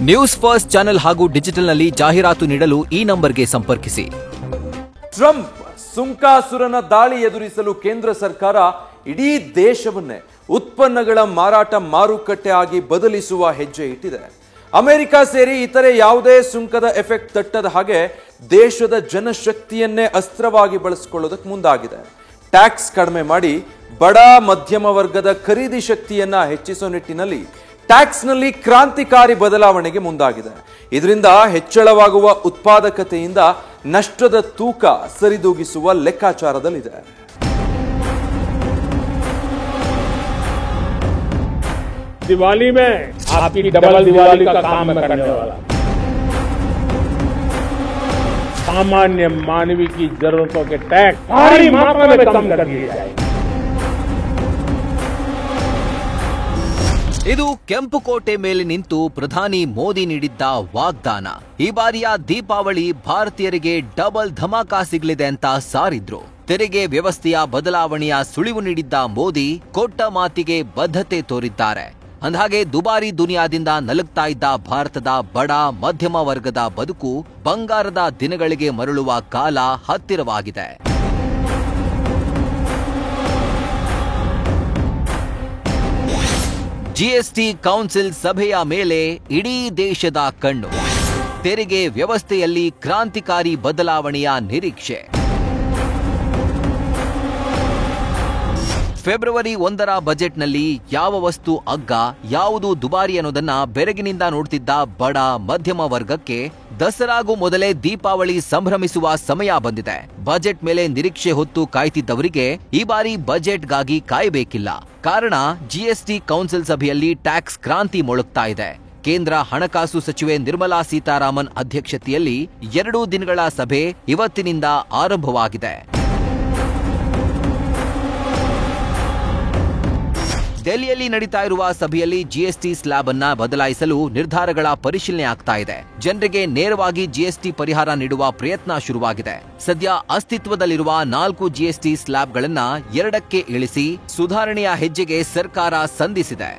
News first channel ಹಾಗೂ ಡಿಜಿಟಲ್ನಲ್ಲಿ ಜಾಹೀರಾತು ನೀಡಲು ಈ ನಂಬರ್ಗೆ ಸಂಪರ್ಕಿಸಿ. ಟ್ರಂಪ್ ಸುಂಕಾಸುರನ ದಾಳಿ ಎದುರಿಸಲು ಕೇಂದ್ರ ಸರ್ಕಾರ ಇಡೀ ದೇಶವನ್ನೇ ಉತ್ಪನ್ನಗಳ ಮಾರಾಟ ಮಾರುಕಟ್ಟೆ ಆಗಿ ಬದಲಿಸುವ ಹೆಜ್ಜೆ ಇಟ್ಟಿದೆ. ಅಮೆರಿಕ ಸೇರಿ ಇತರೆ ಯಾವುದೇ ಸುಂಕದ ಎಫೆಕ್ಟ್ ತಟ್ಟದ ಹಾಗೆ ದೇಶದ ಜನಶಕ್ತಿಯನ್ನೇ ಅಸ್ತ್ರವಾಗಿ ಬಳಸಿಕೊಳ್ಳೋದಕ್ಕೆ ಮುಂದಾಗಿದೆ. ಟ್ಯಾಕ್ಸ್ ಕಡಿಮೆ ಮಾಡಿ ಬಡ ಮಧ್ಯಮ ವರ್ಗದ ಖರೀದಿ ಶಕ್ತಿಯನ್ನ ಹೆಚ್ಚಿಸೋ ನಿಟ್ಟಿನಲ್ಲಿ ಟ್ಯಾಕ್ಸ್ನಲ್ಲಿ ಕ್ರಾಂತಿಕಾರಿ ಬದಲಾವಣೆಗೆ ಮುಂದಾಗಿದೆ. ಇದರಿಂದ ಹೆಚ್ಚಳವಾಗುವ ಉತ್ಪಾದಕತೆಯಿಂದ ನಷ್ಟದ ತೂಕ ಸರಿದೂಗಿಸುವ ಲೆಕ್ಕಾಚಾರದಲ್ಲಿದೆ. दिवाली में आपकी डबल दिवाली का काम करने वाला सामान्य मानवी की जरूरतों के टैक्स भारी मात्रा में कम कर दिए जाएंगे. ಇದು ಕೆಂಪುಕೋಟೆ ಮೇಲೆ ನಿಂತು ಪ್ರಧಾನಿ ಮೋದಿ ನೀಡಿದ್ದ ವಾಗ್ದಾನ. ಈ ಬಾರಿಯ ದೀಪಾವಳಿ ಭಾರತೀಯರಿಗೆ ಡಬಲ್ ಧಮಾಕ ಸಿಗಲಿದೆ ಅಂತ ಸಾರಿದ್ರು. ತೆರಿಗೆ ವ್ಯವಸ್ಥೆಯ ಬದಲಾವಣೆಯ ಸುಳಿವು ನೀಡಿದ್ದ ಮೋದಿ ಕೊಟ್ಟ ಮಾತಿಗೆ ಬದ್ಧತೆ ತೋರಿದ್ದಾರೆ. ಅಂದಹಾಗೆ ದುಬಾರಿ ದುನಿಯಾದಿಂದ ನಲುಗ್ತಾ ಇದ್ದ ಭಾರತದ ಬಡ ಮಧ್ಯಮ ವರ್ಗದ ಬದುಕು ಬಂಗಾರದ ದಿನಗಳಿಗೆ ಮರಳುವ ಕಾಲ ಹತ್ತಿರವಾಗಿದೆ. ಜಿಎಸ್ಟಿ ಕೌನ್ಸಿಲ್ ಸಭೆಯ ಮೇಲೆ ಇಡೀ ದೇಶದ ಕಣ್ಣು. ತೆರಿಗೆ ವ್ಯವಸ್ಥೆಯಲ್ಲಿ ಕ್ರಾಂತಿಕಾರಿ ಬದಲಾವಣೆಯ ನಿರೀಕ್ಷೆ. ಫೆಬ್ರವರಿ 1ರ ಬಜೆಟ್ನಲ್ಲಿ ಯಾವ ವಸ್ತು ಅಗ್ಗ, ಯಾವುದು ದುಬಾರಿ ಅನ್ನೋದನ್ನ ಬೆರಗಿನಿಂದ ನೋಡ್ತಿದ್ದ ಬಡ ಮಧ್ಯಮ ವರ್ಗಕ್ಕೆ ದಸರಾಗೂ ಮೊದಲೇ ದೀಪಾವಳಿ ಸಂಭ್ರಮಿಸುವ ಸಮಯ ಬಂದಿದೆ. ಬಜೆಟ್ ಮೇಲೆ ನಿರೀಕ್ಷೆ ಹೊತ್ತು ಕಾಯ್ತಿದ್ದವರಿಗೆ ಈ ಬಾರಿ ಬಜೆಟ್ಗಾಗಿ ಕಾಯಬೇಕಿಲ್ಲ. ಕಾರಣ ಜಿಎಸ್ಟಿ ಕೌನ್ಸಿಲ್ ಸಭೆಯಲ್ಲಿ ಟ್ಯಾಕ್ಸ್ ಕ್ರಾಂತಿ ಮೊಳಗ್ತಾ ಇದೆ. ಕೇಂದ್ರ ಹಣಕಾಸು ಸಚಿವೆ ನಿರ್ಮಲಾ ಸೀತಾರಾಮನ್ ಅಧ್ಯಕ್ಷತೆಯಲ್ಲಿ 2 ದಿನಗಳ ಸಭೆ ಇವತ್ತಿನಿಂದ ಆರಂಭವಾಗಿದೆ. ದೆಹಲಿಯಲ್ಲಿ ನಡೀತಾ ಇರುವ ಸಭೆಯಲ್ಲಿ ಜಿಎಸ್ಟಿ ಸ್ಲ್ಯಾಬ್ ಅನ್ನ ಬದಲಾಯಿಸಲು ನಿರ್ಧಾರಗಳ ಪರಿಶೀಲನೆ ಆಗ್ತಾ ಇದೆ. ಜನರಿಗೆ ನೇರವಾಗಿ ಜಿಎಸ್ಟಿ ಪರಿಹಾರ ನೀಡುವ ಪ್ರಯತ್ನ ಶುರುವಾಗಿದೆ. ಸದ್ಯ ಅಸ್ತಿತ್ವದಲ್ಲಿರುವ 4 ಜಿಎಸ್ಟಿ ಸ್ಲ್ಯಾಬ್ಗಳನ್ನ 2ಕ್ಕೆ ಇಳಿಸಿ ಸುಧಾರಣೆಯ ಹೆಜ್ಜೆಗೆ ಸರ್ಕಾರ ಸಂಧಿಸಿದೆ.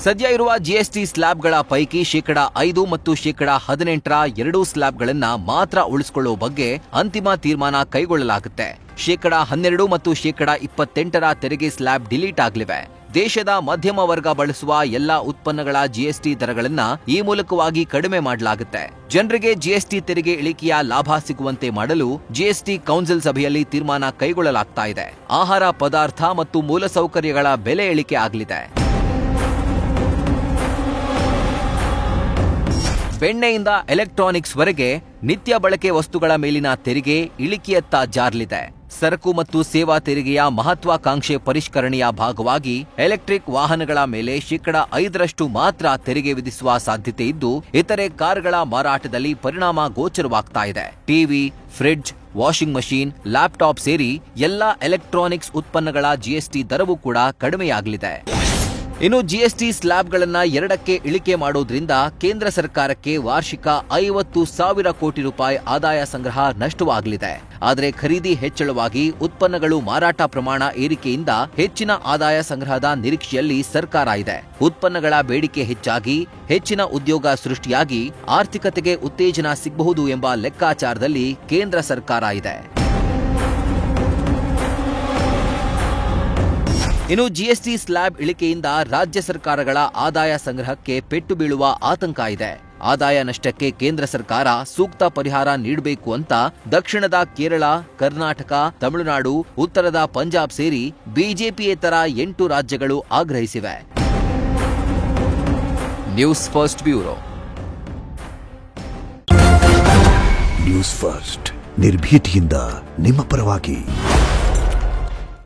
ಸದ್ಯ ಇರುವ ಜಿಎಸ್ಟಿ ಸ್ಲ್ಯಾಬ್ಗಳ ಪೈಕಿ ಶೇಕಡ 5 ಮತ್ತು ಶೇಕಡ 18ರ 2 ಸ್ಲ್ಯಾಬ್ಗಳನ್ನ ಮಾತ್ರ ಉಳಿಸಿಕೊಳ್ಳುವ ಬಗ್ಗೆ ಅಂತಿಮ ತೀರ್ಮಾನ ಕೈಗೊಳ್ಳಲಾಗುತ್ತೆ. ಶೇಕಡ 12 ಮತ್ತು ಶೇಕಡ 28ರ ತೆರಿಗೆ ಸ್ಲ್ಯಾಬ್ ಡಿಲೀಟ್ ಆಗಲಿವೆ. ದೇಶದ ಮಧ್ಯಮ ವರ್ಗ ಬಳಸುವ ಎಲ್ಲಾ ಉತ್ಪನ್ನಗಳ ಜಿಎಸ್ಟಿ ದರಗಳನ್ನ ಈ ಮೂಲಕವಾಗಿ ಕಡಿಮೆ ಮಾಡಲಾಗುತ್ತೆ. ಜನರಿಗೆ ಜಿಎಸ್ಟಿ ತೆರಿಗೆ ಇಳಿಕೆಯ ಲಾಭ ಸಿಗುವಂತೆ ಮಾಡಲು ಜಿಎಸ್ಟಿ ಕೌನ್ಸಿಲ್ ಸಭೆಯಲ್ಲಿ ತೀರ್ಮಾನ ಕೈಗೊಳ್ಳಲಾಗ್ತಾ ಇದೆ. ಆಹಾರ ಪದಾರ್ಥ ಮತ್ತು ಮೂಲಸೌಕರ್ಯಗಳ ಬೆಲೆ ಇಳಿಕೆ ಆಗಲಿದೆ. ಬೆಣ್ಣೆಯಿಂದ ಎಲೆಕ್ಟ್ರಾನಿಕ್ಸ್ ವರೆಗೆ ನಿತ್ಯ ಬಳಕೆ ವಸ್ತುಗಳ ಮೇಲಿನ ತೆರಿಗೆ ಇಳಿಕೆಯತ್ತ ಜಾರಲಿದೆ. ಸರಕು ಮತ್ತು ಸೇವಾ ತೆರಿಗೆಯ ಮಹತ್ವಾಕಾಂಕ್ಷೆ ಪರಿಷ್ಕರಣೆಯ ಭಾಗವಾಗಿ ಎಲೆಕ್ಟ್ರಿಕ್ ವಾಹನಗಳ ಮೇಲೆ ಶೇಕಡ 5ರಷ್ಟು ಮಾತ್ರ ತೆರಿಗೆ ವಿಧಿಸುವ ಸಾಧ್ಯತೆ ಇದ್ದು, ಇತರೆ ಕಾರುಗಳ ಮಾರಾಟದಲ್ಲಿ ಪರಿಣಾಮ ಗೋಚರವಾಗ್ತಾ ಇದೆ. TV, fridge, washing machine, laptop ಸೇರಿ ಎಲ್ಲಾ ಎಲೆಕ್ಟ್ರಾನಿಕ್ಸ್ ಉತ್ಪನ್ನಗಳ ಜಿಎಸ್ಟಿ ದರವೂ ಕೂಡ ಕಡಿಮೆಯಾಗಲಿದೆ. ಇನ್ನು ಜಿಎಸ್ಟಿ ಸ್ಲ್ಯಾಬ್ಗಳನ್ನ 2ಕ್ಕೆ ಇಳಿಕೆ ಮಾಡೋದ್ರಿಂದ ಕೇಂದ್ರ ಸರ್ಕಾರಕ್ಕೆ ವಾರ್ಷಿಕ 50,000 ಕೋಟಿ ರೂಪಾಯಿ ಆದಾಯ ಸಂಗ್ರಹ ನಷ್ಟವಾಗಲಿದೆ. ಆದರೆ ಖರೀದಿ ಹೆಚ್ಚಳವಾಗಿ ಉತ್ಪನ್ನಗಳು ಮಾರಾಟ ಪ್ರಮಾಣ ಏರಿಕೆಯಿಂದ ಹೆಚ್ಚಿನ ಆದಾಯ ಸಂಗ್ರಹದ ನಿರೀಕ್ಷೆಯಲ್ಲಿ ಸರ್ಕಾರ ಇದೆ. ಉತ್ಪನ್ನಗಳ ಬೇಡಿಕೆ ಹೆಚ್ಚಾಗಿ ಹೆಚ್ಚಿನ ಉದ್ಯೋಗ ಸೃಷ್ಟಿಯಾಗಿ ಆರ್ಥಿಕತೆಗೆ ಉತ್ತೇಜನ ಸಿಗಬಹುದು ಎಂಬ ಲೆಕ್ಕಾಚಾರದಲ್ಲಿ ಕೇಂದ್ರ ಸರ್ಕಾರ ಇದೆ. ಇನ್ನು ಜಿಎಸ್ಟಿ ಸ್ಲ್ಯಾಬ್ ಇಳಿಕೆಯಿಂದ ರಾಜ್ಯ ಸರ್ಕಾರಗಳ ಆದಾಯ ಸಂಗ್ರಹಕ್ಕೆ ಪೆಟ್ಟು ಬೀಳುವ ಆತಂಕ ಇದೆ. ಆದಾಯ ನಷ್ಟಕ್ಕೆ ಕೇಂದ್ರ ಸರ್ಕಾರ ಸೂಕ್ತ ಪರಿಹಾರ ನೀಡಬೇಕು ಅಂತ ದಕ್ಷಿಣದ ಕೇರಳ, ಕರ್ನಾಟಕ, ತಮಿಳುನಾಡು, ಉತ್ತರದ ಪಂಜಾಬ್ ಸೇರಿ ಬಿಜೆಪಿಯೇತರ 8 ರಾಜ್ಯಗಳು ಆಗ್ರಹಿಸಿವೆ. News First bureau. News First ನಿರ್ಭೀತಿಯಿಂದ ನಿಮ್ಮ ಪರವಾಗಿ.